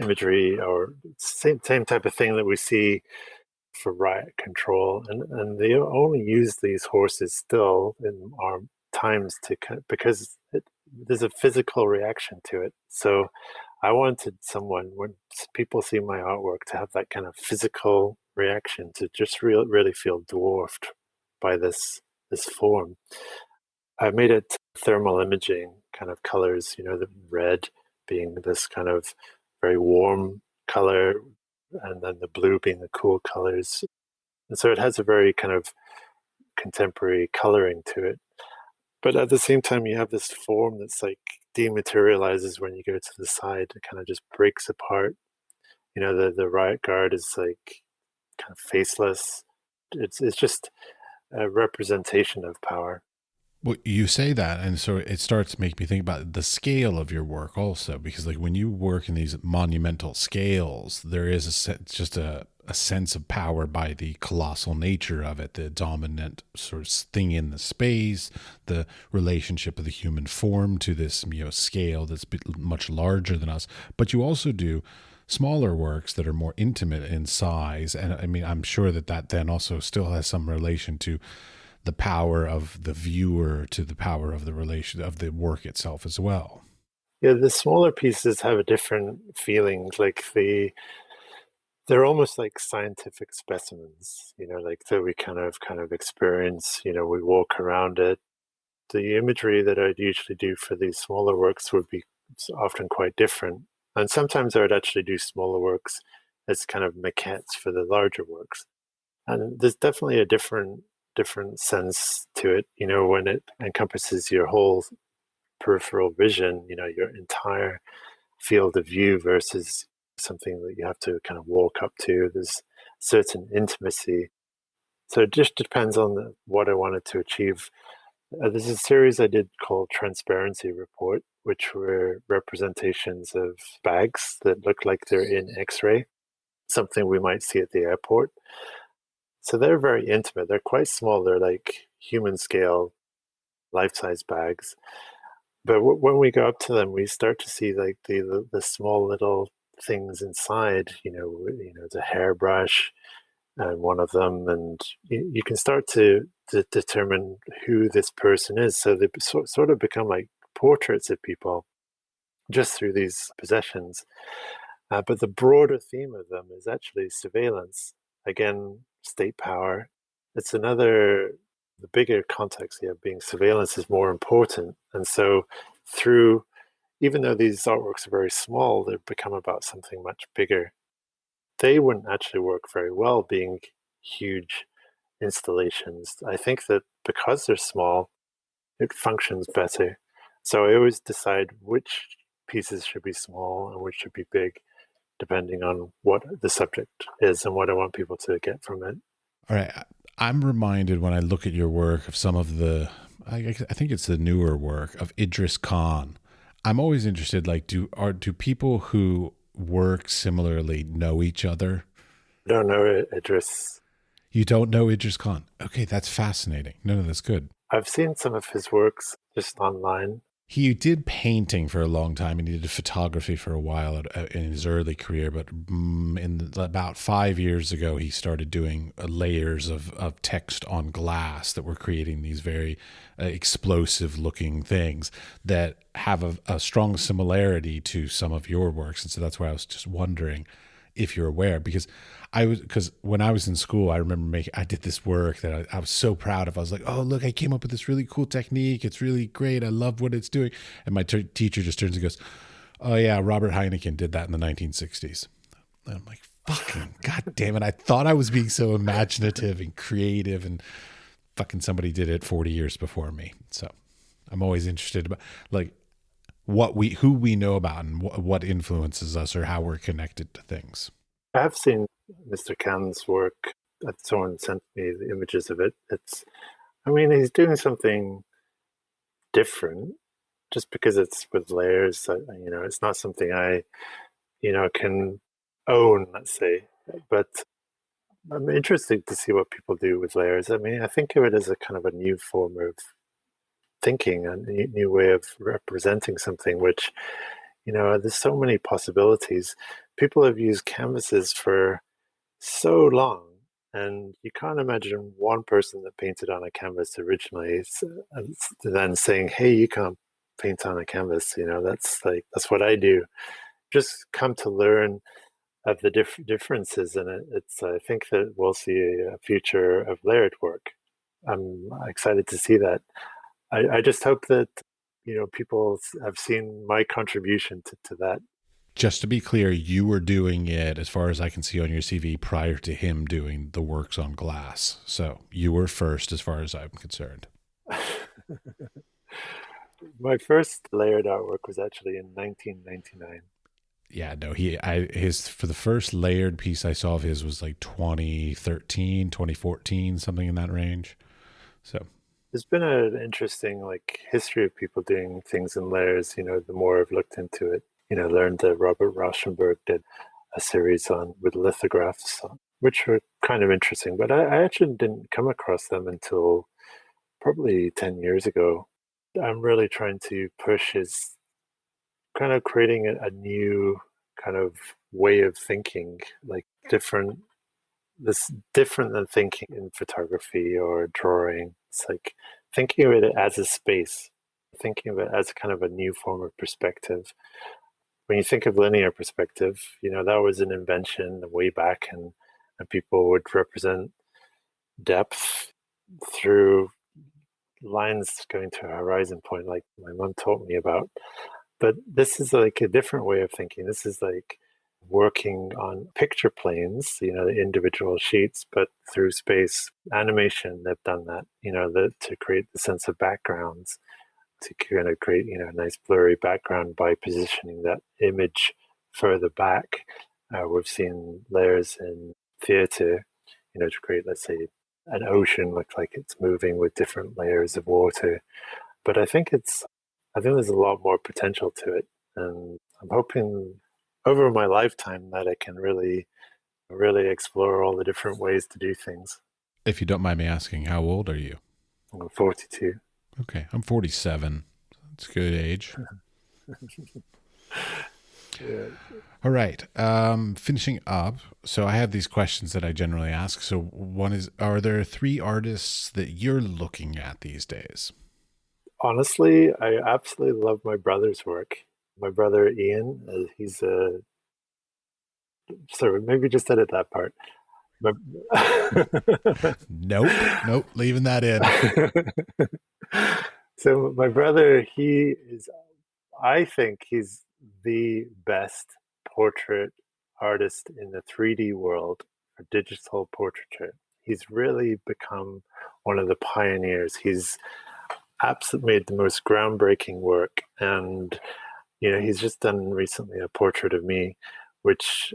imagery or same type of thing that we see for riot control, and they only use these horses still in our times because there's a physical reaction to it. So I wanted someone when people see my artwork to have that kind of physical reaction to just really feel dwarfed by this form. I made it thermal imaging kind of colors, the red being this kind of very warm color, and then the blue being the cool colors. And so it has a very kind of contemporary coloring to it. But at the same time, you have this form that's like dematerializes when you go to the side. It kind of just breaks apart. The riot guard is like kind of faceless. It's just a representation of power. Well, you say that, and so it starts to make me think about the scale of your work also, because like when you work in these monumental scales, there is just a sense of power by the colossal nature of it, the dominant sort of thing in the space, the relationship of the human form to this scale that's much larger than us. But you also do smaller works that are more intimate in size, and I mean, I'm sure that then also still has some relation to the power of the viewer to the power of the relation of the work itself as well. Yeah, the smaller pieces have a different feeling. Like they're almost like scientific specimens, like that we kind of experience. We walk around it. The imagery that I'd usually do for these smaller works would be often quite different. And sometimes I would actually do smaller works as kind of maquettes for the larger works. And there's definitely a different sense to it, when it encompasses your whole peripheral vision, your entire field of view versus something that you have to kind of walk up to. There's certain intimacy. So it just depends on what I wanted to achieve. There's a series I did called Transparency Report, which were representations of bags that look like they're in X-ray, something we might see at the airport. So they're very intimate. They're quite small. They're like human scale, life-size bags. But when we go up to them, we start to see like the small little things inside. The hairbrush and one of them, and you can start to determine who this person is. So they sort of become like portraits of people just through these possessions. But the broader theme of them is actually surveillance. Again, state power. It's the bigger context here being surveillance is more important. And so through, even though these artworks are very small, they've become about something much bigger. They wouldn't actually work very well being huge installations. I think that because they're small, it functions better. So I always decide which pieces should be small and which should be big, depending on what the subject is and what I want people to get from it. All right. I'm reminded when I look at your work of some of I think it's the newer work of Idris Khan. I'm always interested, like, do people who work similarly know each other? I don't know Idris. You don't know Idris Khan? Okay, that's fascinating. No, that's good. I've seen some of his works just online. He did painting for a long time, and he did photography for a while in his early career. But about 5 years ago, he started doing layers of text on glass that were creating these very explosive-looking things that have a strong similarity to some of your works. And so that's why I was just wondering if you're aware, because when I was in school, I remember I did this work that I was so proud of. I was like, oh, look, I came up with this really cool technique. It's really great. I love what it's doing. And my teacher just turns and goes, oh yeah, Robert Heineken did that in the 1960s. And I'm like, fucking God damn it. I thought I was being so imaginative and creative, and fucking somebody did it 40 years before me. So I'm always interested about like who we know about and what influences us or how we're connected to things. I have seen Mr. Khan's work. Someone sent me the images of it. He's doing something different just because it's with layers. It's not something I can own, let's say. But I'm interested to see what people do with layers. I mean, I think of it as a kind of a new form of thinking, a new way of representing something, which, there's so many possibilities. People have used canvases for so long, and you can't imagine one person that painted on a canvas originally then saying, "Hey, you can't paint on a canvas." That's what I do. Just come to learn of the differences in it. I think that we'll see a future of layered work. I'm excited to see that. I just hope that people have seen my contribution to that. Just to be clear, you were doing it, as far as I can see on your CV, prior to him doing the works on glass. So you were first, as far as I'm concerned. My first layered artwork was actually in 1999. Yeah, no, his for the first layered piece I saw of his was like 2013, 2014, something in that range. So There's been an interesting history of people doing things in layers. The more I've looked into it, learned that Robert Rauschenberg did a series on with lithographs, which were kind of interesting. But I actually didn't come across them until probably 10 years ago. I'm really trying to push his kind of creating a new kind of way of thinking, like different than thinking in photography or drawing. It's like thinking of it as a space, thinking of it as kind of a new form of perspective. When you think of linear perspective, that was an invention way back, and people would represent depth through lines going to a horizon point, like my mom taught me about. But this is like a different way of thinking. This is like working on picture planes, the individual sheets, but through space. Animation, they've done that, to create the sense of backgrounds, to kind of create, a nice blurry background by positioning that image further back. We've seen layers in theater, to create, let's say, an ocean look like it's moving with different layers of water. But I think there's a lot more potential to it. And I'm hoping over my lifetime that I can really, really explore all the different ways to do things. if you don't mind me asking, how old are you? I'm 42. Okay, I'm 47. It's a good age. Yeah. All right. Finishing up. So I have these questions that I generally ask. So one is, are there three artists that you're looking at these days? Honestly, I absolutely love my brother's work. My brother Ian, he's a sorry, maybe just edit that part. My, Nope. Leaving that in. so my brother, I think he's the best portrait artist in the 3D world for digital portraiture. He's really become one of the pioneers. He's absolutely made the most groundbreaking work, and he's just done recently a portrait of me, which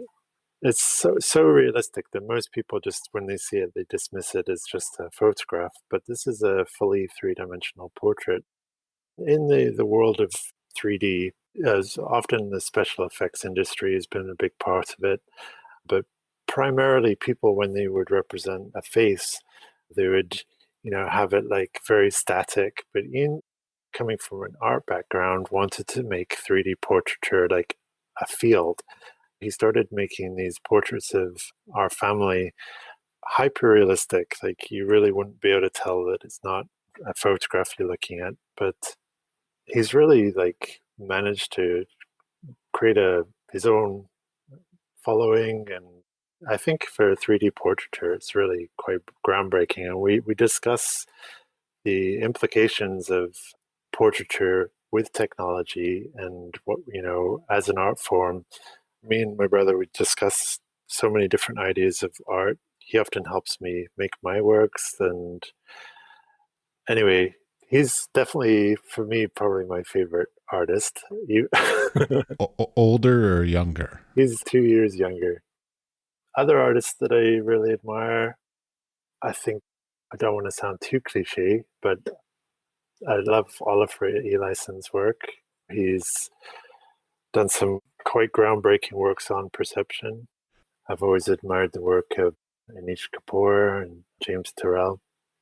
it's so realistic that most people just when they see it they dismiss it as just a photograph. But this is a fully three-dimensional portrait. In the world of 3D, as often the special effects industry has been a big part of it, but primarily people when they would represent a face, they would have it like very static. But Ian, coming from an art background, wanted to make 3D portraiture like a field. He started making these portraits of our family hyper realistic. Like you really wouldn't be able to tell that it's not a photograph you're looking at. But he's really like managed to create his own following, and I think for 3D portraiture it's really quite groundbreaking. And we discuss the implications of portraiture with technology and what as an art form. Me and my brother, we discuss so many different ideas of art. He often helps me make my works. And anyway, he's definitely, for me, probably my favorite artist. You, Older or younger? he's 2 years younger. Other artists that I really admire, I think, I don't want to sound too cliche, but I love Oliver Eliason's work. He's done some quite groundbreaking works on perception. I've always admired the work of Anish Kapoor and James Turrell.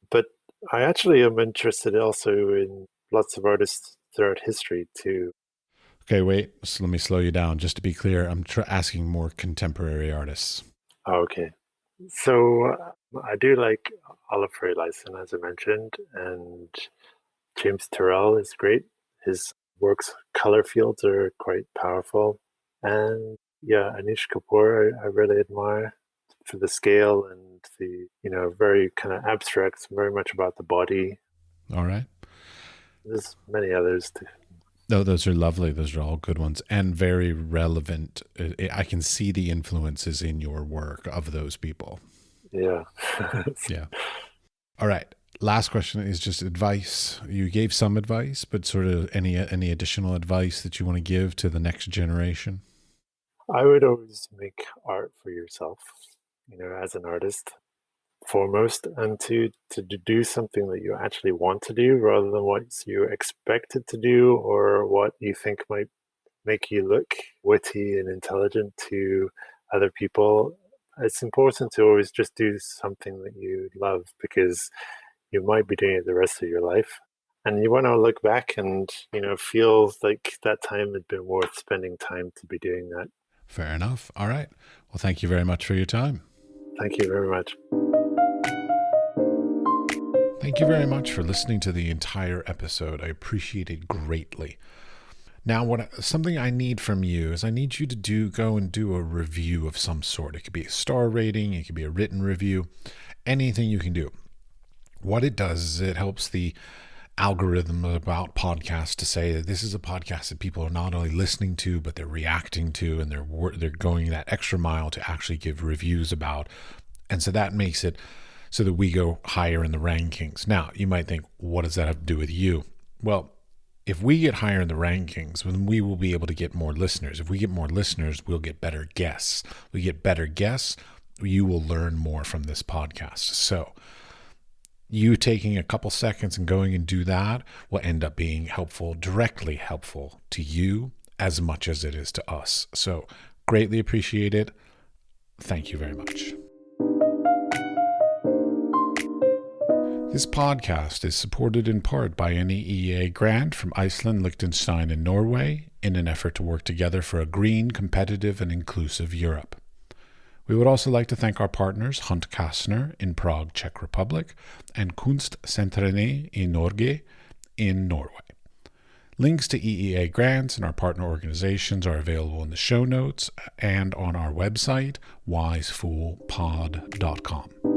But I actually am interested also in lots of artists throughout history too. Okay, wait. So let me slow you down. Just to be clear, I'm asking more contemporary artists. Okay. So I do like Oliver Eliasson, as I mentioned, and James Turrell is great. His work's color fields are quite powerful. And yeah, Anish Kapoor, I really admire for the scale and the, very kind of abstract, very much about the body. All right. There's many others too. No, those are lovely. Those are all good ones and very relevant. I can see the influences in your work of those people. Yeah. Yeah. All right. Last question is just advice. You gave some advice, but sort of any additional advice that you want to give to the next generation? I would always make art for yourself, as an artist foremost, and to do something that you actually want to do rather than what you expected to do or what you think might make you look witty and intelligent to other people. It's important to always just do something that you love because you might be doing it the rest of your life. And you want to look back and, feel like that time had been worth spending time to be doing that. Fair enough. All right. Well, thank you very much for your time. Thank you very much. Thank you very much for listening to the entire episode. I appreciate it greatly. Now, something I need from you is I need you to go and do a review of some sort. It could be a star rating, it could be a written review, anything you can do. What it does is it helps the algorithm about podcasts to say that this is a podcast that people are not only listening to, but they're reacting to, and they're going that extra mile to actually give reviews about. And so that makes it so that we go higher in the rankings. Now, you might think, what does that have to do with you? Well, if we get higher in the rankings, then we will be able to get more listeners. If we get more listeners, we'll get better guests. We get better guests, you will learn more from this podcast. So you taking a couple seconds and going and do that will end up being helpful, directly helpful to you as much as it is to us. So greatly appreciate it. Thank you very much. This podcast is supported in part by an EEA grant from Iceland, Liechtenstein, and Norway in an effort to work together for a green, competitive, and inclusive Europe. We would also like to thank our partners Hunt Kastner in Prague, Czech Republic, and Kunstsentrene i Norge in Norway. Links to EEA grants and our partner organizations are available in the show notes and on our website, wisefoolpod.com.